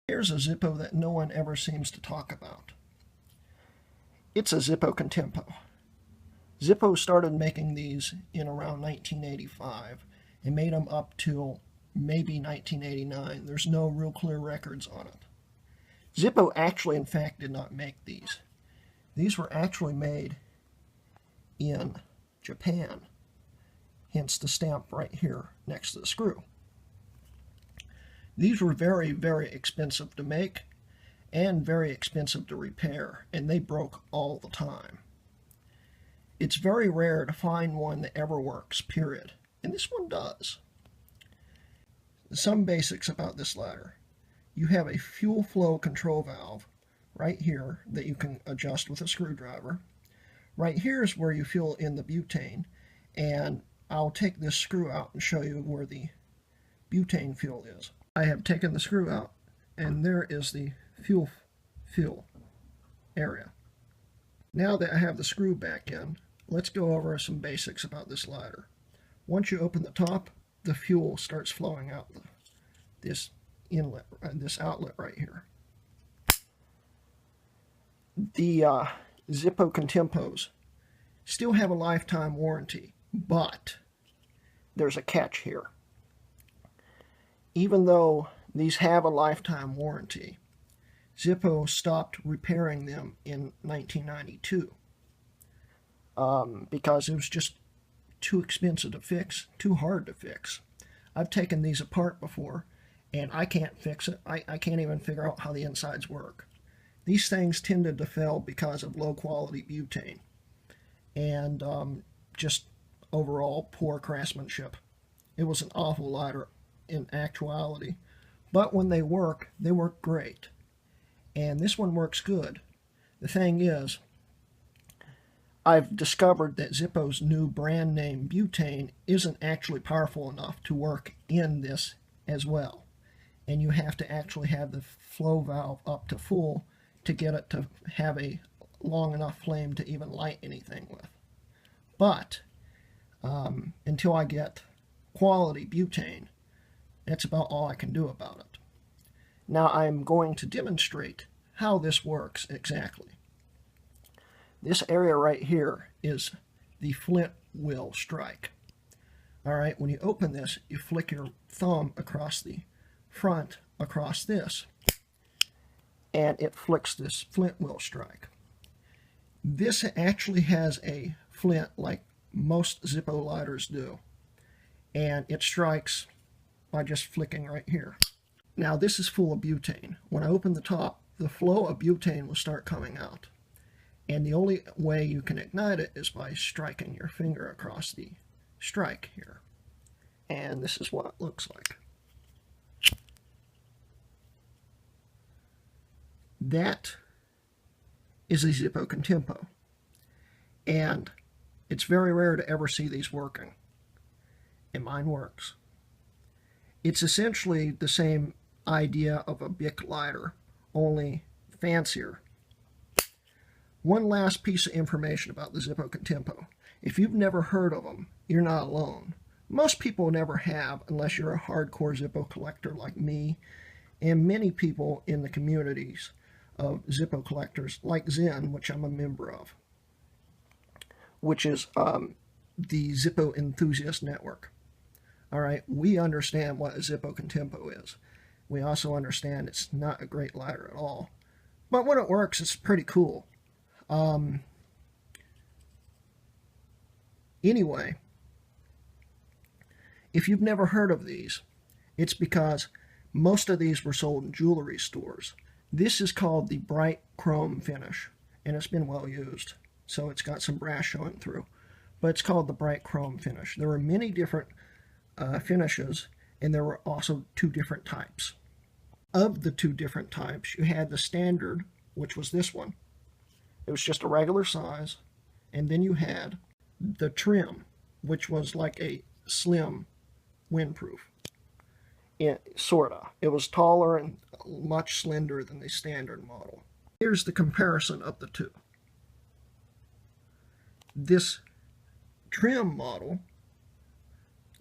Here's a Zippo that no one ever seems to talk about. It's a Zippo Contempo. Zippo started making these in around 1985 and made them up till maybe 1989. There's no real clear records on it. Zippo actually, in fact, did not make these. These were actually made in Japan, hence the stamp right here next to the screw. These were very, very expensive to make and very expensive to repair, and they broke all the time. It's very rare to find one that ever works, period. And this one does. Some basics about this ladder. You have a fuel flow control valve right here that you can adjust with a screwdriver. Right here is where you fill in the butane, and I'll take this screw out and show you where the butane fuel is. I have taken the screw out, and there is the fuel area. Now that I have the screw back in, let's go over some basics about this ladder. Once you open the top, the fuel starts flowing out this inlet, this outlet right here. The Zippo Contempos still have a lifetime warranty, but there's a catch here. Even though these have a lifetime warranty, Zippo stopped repairing them in 1992 because it was just too expensive to fix, too hard to fix. I've taken these apart before, and I can't fix it. I can't even figure out how the insides work. These things tended to fail because of low-quality butane and just overall poor craftsmanship. It was an awful ladder in actuality, but when they work great. And this one works good. The thing is, I've discovered that Zippo's new brand name butane isn't actually powerful enough to work in this as well. And you have to actually have the flow valve up to full to get it to have a long enough flame to even light anything with. But until I get quality butane, that's about all I can do about it. Now I'm going to demonstrate how this works exactly. This area right here is the flint wheel strike. Alright, when you open this, you flick your thumb across the front, across this, and it flicks this flint wheel strike. This actually has a flint like most Zippo lighters do, and it strikes by just flicking right here. Now this is full of butane. When I open the top, the flow of butane will start coming out. And the only way you can ignite it is by striking your finger across the strike here. And this is what it looks like. That is a Zippo Contempo. And it's very rare to ever see these working. And mine works. It's essentially the same idea of a Bic lighter, only fancier. One last piece of information about the Zippo Contempo. If you've never heard of them, you're not alone. Most people never have unless you're a hardcore Zippo collector like me, and many people in the communities of Zippo collectors like Zen, which I'm a member of, which is the Zippo Enthusiast Network. All right, we understand what a Zippo Contempo is. We also understand it's not a great lighter at all. But when it works, it's pretty cool. Anyway, if you've never heard of these, it's because most of these were sold in jewelry stores. This is called the bright chrome finish, and it's been well used. So it's got some brass showing through. But it's called the bright chrome finish. There were many different finishes, and there were also two different types. Of the two different types, you had the standard, which was this one. It was just a regular size. And then you had the trim, which was like a slim windproof. Sorta. It was taller and much slender than the standard model. Here's the comparison of the two. This trim model,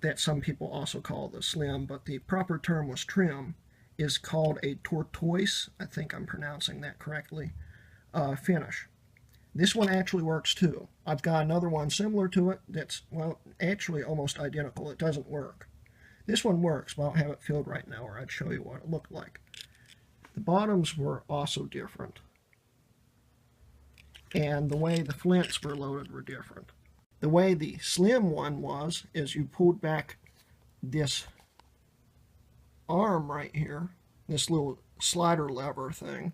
that some people also call the slim, but the proper term was trim, is called a tortoise, I think I'm pronouncing that correctly, finish. This one actually works too. I've got another one similar to it that's, well, actually almost identical. It doesn't work. This one works, but I don't have it filled right now, or I'd show you what it looked like. The bottoms were also different, and the way the flints were loaded were different. The way the slim one was is you pulled back this arm right here, this little slider lever thing,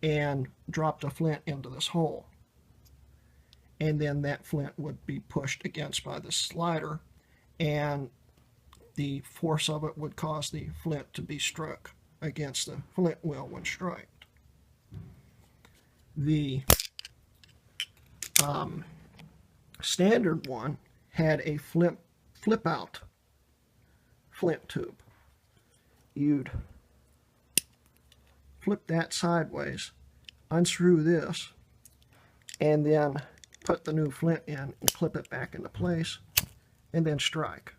and dropped a flint into this hole. And then that flint would be pushed against by the slider, and the force of it would cause the flint to be struck against the flint wheel when struck. The standard one had a flip out flint tube. You'd flip that sideways, unscrew this, and then put the new flint in and clip it back into place, and then strike.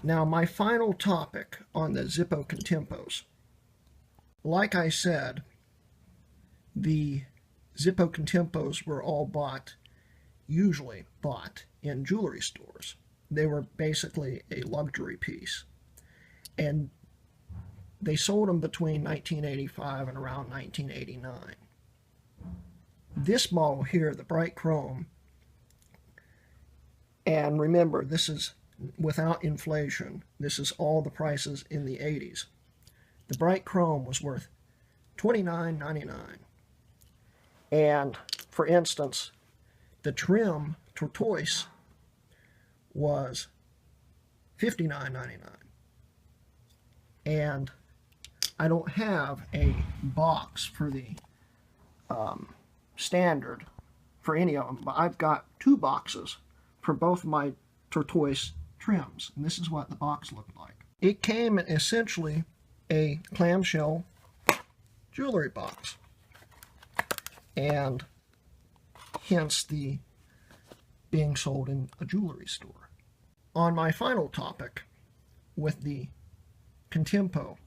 Now, my final topic on the Zippo Contempos. Like I said, the Zippo Contempos were all usually bought in jewelry stores. They were basically a luxury piece. And they sold them between 1985 and around 1989. This model here, the bright chrome, and remember, this is without inflation. This is all the prices in the 80s. The bright chrome was worth $29.99. And, for instance, the trim tortoise was $59.99. And I don't have a box for the standard for any of them, but I've got 2 boxes for both my tortoise trims, and this is what the box looked like. It came in essentially a clamshell jewelry box, and hence the being sold in a jewelry store. On my final topic with the Contempo,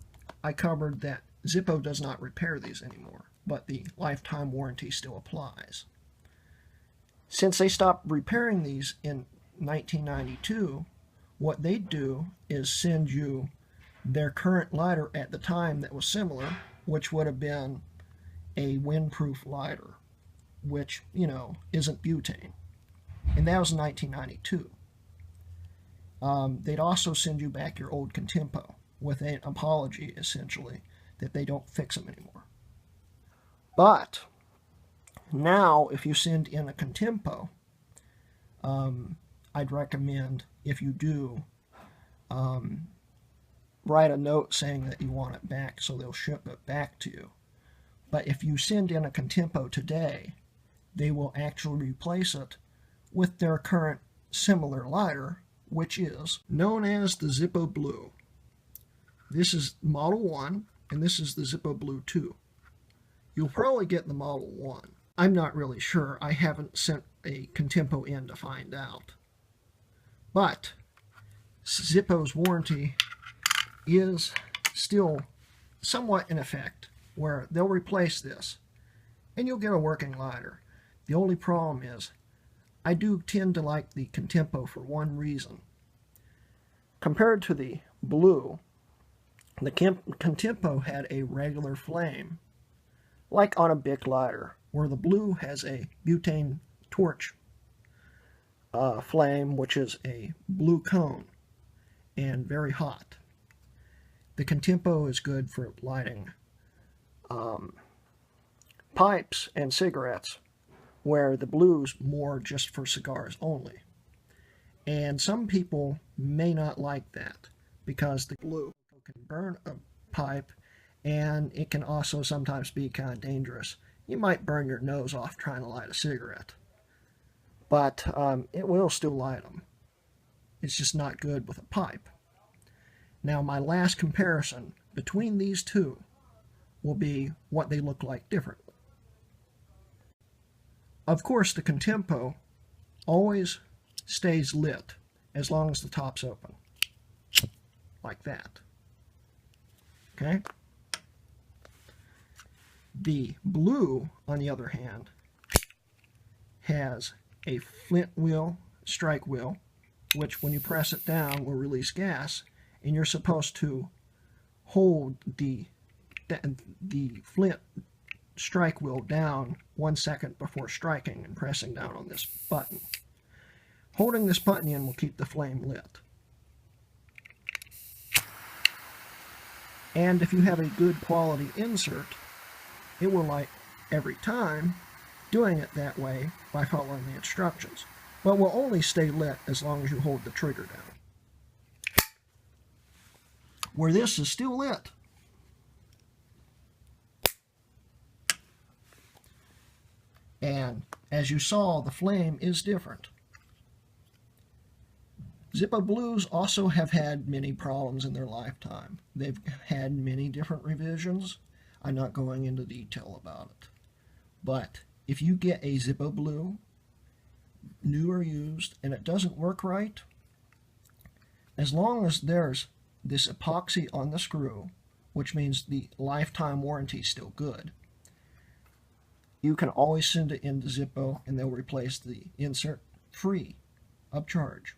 I covered that Zippo does not repair these anymore, but the lifetime warranty still applies. Since they stopped repairing these in 1992, what they do is send you their current lighter at the time that was similar, which would have been a windproof lighter, which, you know, isn't butane. And that was in 1992. They'd also send you back your old Contempo with an apology, essentially, that they don't fix them anymore. But now, if you send in a Contempo, I'd recommend, if you do, write a note saying that you want it back so they'll ship it back to you. But if you send in a Contempo today, they will actually replace it with their current similar lighter, which is known as the Zippo Blue. This is Model 1, and this is the Zippo Blue 2. You'll probably get the Model 1. I'm not really sure. I haven't sent a Contempo in to find out. But Zippo's warranty is still somewhat in effect, where they'll replace this, and you'll get a working lighter. The only problem is, I do tend to like the Contempo for one reason. Compared to the Blue, the Contempo had a regular flame, like on a Bic lighter, where the Blue has a butane torch flame, which is a blue cone and very hot. The Contempo is good for lighting pipes and cigarettes, where the Blue's more just for cigars only. And some people may not like that, because the Blue can burn a pipe, and it can also sometimes be kind of dangerous. You might burn your nose off trying to light a cigarette, but it will still light them. It's just not good with a pipe. Now, my last comparison between these two will be what they look like differently. Of course, the Contempo always stays lit as long as the top's open. like that. Okay? The blue, on the other hand, has a flint wheel, strike wheel, which when you press it down will release gas, and you're supposed to hold the flint strike wheel down 1 second before striking and pressing down on this button. Holding this button in will keep the flame lit. And if you have a good quality insert, it will light every time, doing it that way by following the instructions, but will only stay lit as long as you hold the trigger down. Where this is still lit. And as you saw, the flame is different. Zippo Blues also have had many problems in their lifetime. They've had many different revisions. I'm not going into detail about it. But if you get a Zippo Blue, new or used, and it doesn't work right, as long as there's this epoxy on the screw, which means the lifetime warranty is still good, you can always send it into Zippo and they'll replace the insert free of charge,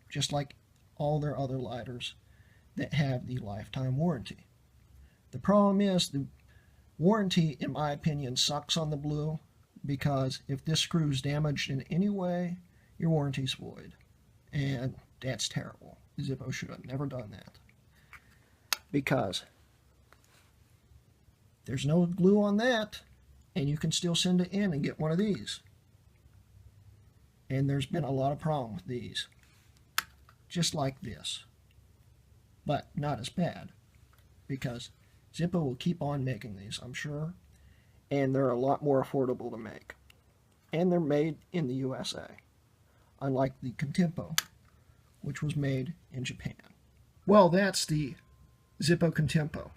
just like all their other lighters that have the lifetime warranty. The problem is the warranty, in my opinion, sucks on the Blue, because if this screw is damaged in any way, your warranty's void. And that's terrible. Zippo should have never done that. Because there's no glue on that, and you can still send it in and get one of these. And there's been a lot of problems with these. Just like this. But not as bad. Because Zippo will keep on making these, I'm sure. And they're a lot more affordable to make. And they're made in the USA. Unlike the Contempo, which was made in Japan. Well, that's the Zippo Contempo.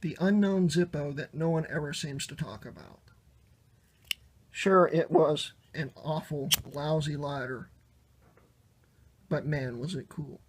The unknown Zippo that no one ever seems to talk about. Sure, it was an awful, lousy lighter, but man, was it cool.